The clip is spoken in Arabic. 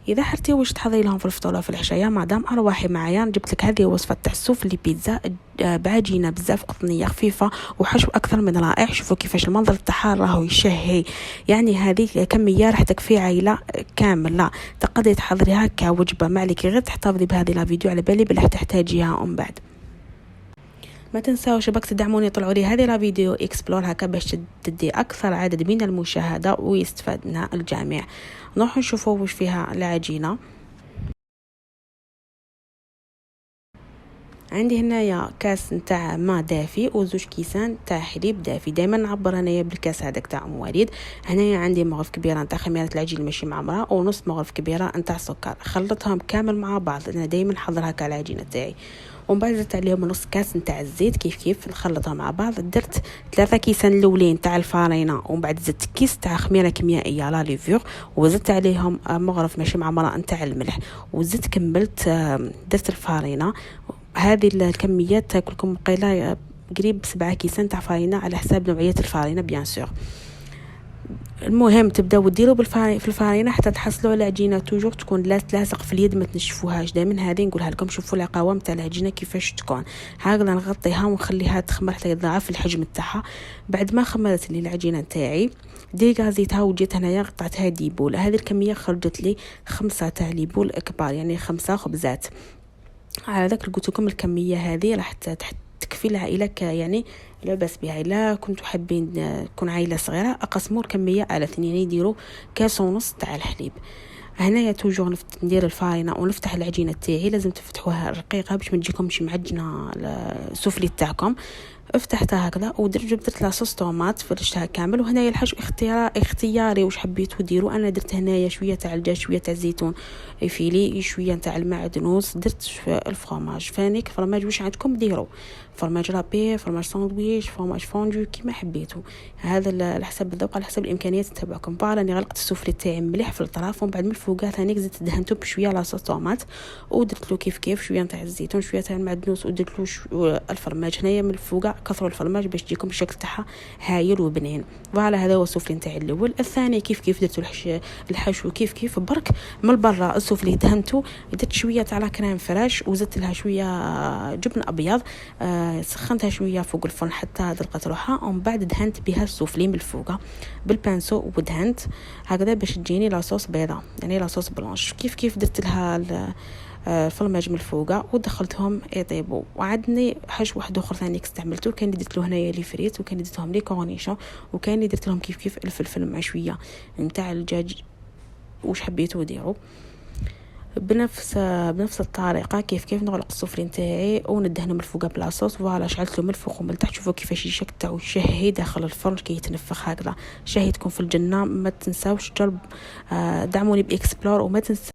اذا حرتي واش تحضري لهم في الفطور في العشاء مدام ارواحي معايا، جبت لك هذه وصفه تاع السوفلي بيتزا بعجينه بزاف قطنيه خفيفه وحشو اكثر من رائع. شوفوا كيفاش المنظر تاعها راهو يشهي، يعني هذه كميه راح تكفي عائله كامله. تقدري تحضريها كوجبه، ما عليك غير تحتفظي بهذه لا فيديو على بالي بلا تحتاجيها من بعد. ما تنساوش باك تدعموني، طلعوا لي هذه لا فيديو اكسبلور هكا باش تدي اكثر عدد من المشاهده ويستفاد منها الجميع. نروح نشوفوا واش فيها العجينه. عندي هنايا كاس نتاع ماء دافي وزوج كيسان تاع حليب دافي. دائما نعبر انايا بالكاس هذاك تاع وليد. هنايا عندي مغرف كبيره نتاع خميره العجين ماشي معمره ونص مغرف كبيره نتاع سكر. خلطتهم كامل مع بعض، انا دائما نحضر هكا العجينه تاعي. ومن بعد زدت عليهم نص كاس نتاع الزيت كيف نخلطها مع بعض. درت 3 كيسان الاولين تاع الفارينه، ومن بعد زدت كيس تاع خميره كيميائيه لا ليفور، وزدت عليهم مغرف ماشي معمره نتاع الملح، وزدت كملت درت الفارينه. هذه الكميات تاكلكم قيله قريب 7 كيسان تاع فارينه على حساب نوعيه الفارينه بيان سور. المهم تبداو ديروا في الفارينه حتى تحصلوا على عجينه توجور تكون لاصق في اليد، ما تنشفوهاش. دائما هذه نقولها لكم، شوفوا القوام تاع العجينه كيفاش تكون. هكذا نغطيها ونخليها تخمر حتى يضاعف الحجم تاعها. بعد ما خمرت لي العجينه تاعي ديغازيتها وجيت هنايا قطعتها ديبول. هذه الكميه خرجت لي 5 تاع ليبول كبار، يعني 5 خبزات. على ذاك قلت لكم الكميه هذه راح تكفي العائله يعني لا بس بها. الا كنتوا حابين تكون عائله صغيره اقسموا الكميه على 2، يعني يديروا كاس ونص تاع الحليب. هنايا توجور ندير الفارينه ونفتح العجينه تاعي، لازم تفتحوها رقيقه باش ما تجيكمش معجنه السفلي تاعكم. فتحتها هكذا جبت لاصوص طوماط فرشتها كامل. وهنايا الحشو اختياري واش حبيتوا ديروا. انا درت هنايا شويه تاع الدجاج، شويه تاع الزيتون فيلي، شويه تاع المعدنوس، درت الفرماج فانيك فرماج واش عندكم ديروا، فرماج رابي، فرماج ساندويش، فرماج فوندو كيما حبيتوا. هذا على حسب الذوق، على حسب الامكانيات تبعكم. راني غلقت السفلي تاعي مليح في الطراف، ومن بعد من الفوق ثاني زدت دهنته بشويه لاصوص طوماط، ودرت له كيف شويه تاع الزيتون، شويه تاع المعدنوس، ودرت له الفرماج. هنايا من الفوق كثروا الفرماج باش تجيكم الشكل تاعها هايل وبنين. فوالا هذا هو السفلي نتاعي الاول. الثاني كيف درت الحشو كيف برك من برا. السفلي دهنته، درت شويه تاع كريم فريش وزدت لها شويه جبن ابيض، سخنتها شويه فوق الفرن حتى دلقت روحها، ومن بعد دهنت بها السفلي من الفوق بالبانسو ودهنت هكذا باش تجيني لاصوص بيضاء، يعني لاصوص بلانش. كيف درت لها الفرماج من الفوق ودخلتهم يطيبوا. وعندني حشو واحد اخر ثاني استعملته، كان اللي درت له هنايا لي فريت، وكان اللي درتهم لي كورنيشون، وكان اللي درت لهم كيف الفلفل مع شويه نتاع الدجاج واش حبيتوا ديروا. بنفس الطريقه كيف نغلق السفلي نتاعي وندهنه من الفوق بلاصوص. فوالا شعلت له من الفوق ومن التحت. شوفوا كيفاش الشكل تاعو شهي داخل الفرن كي يتنفخ هكذا، شهيتكم في الجنه. ما تنساوش دعموني باكسبلور، وما تنساوش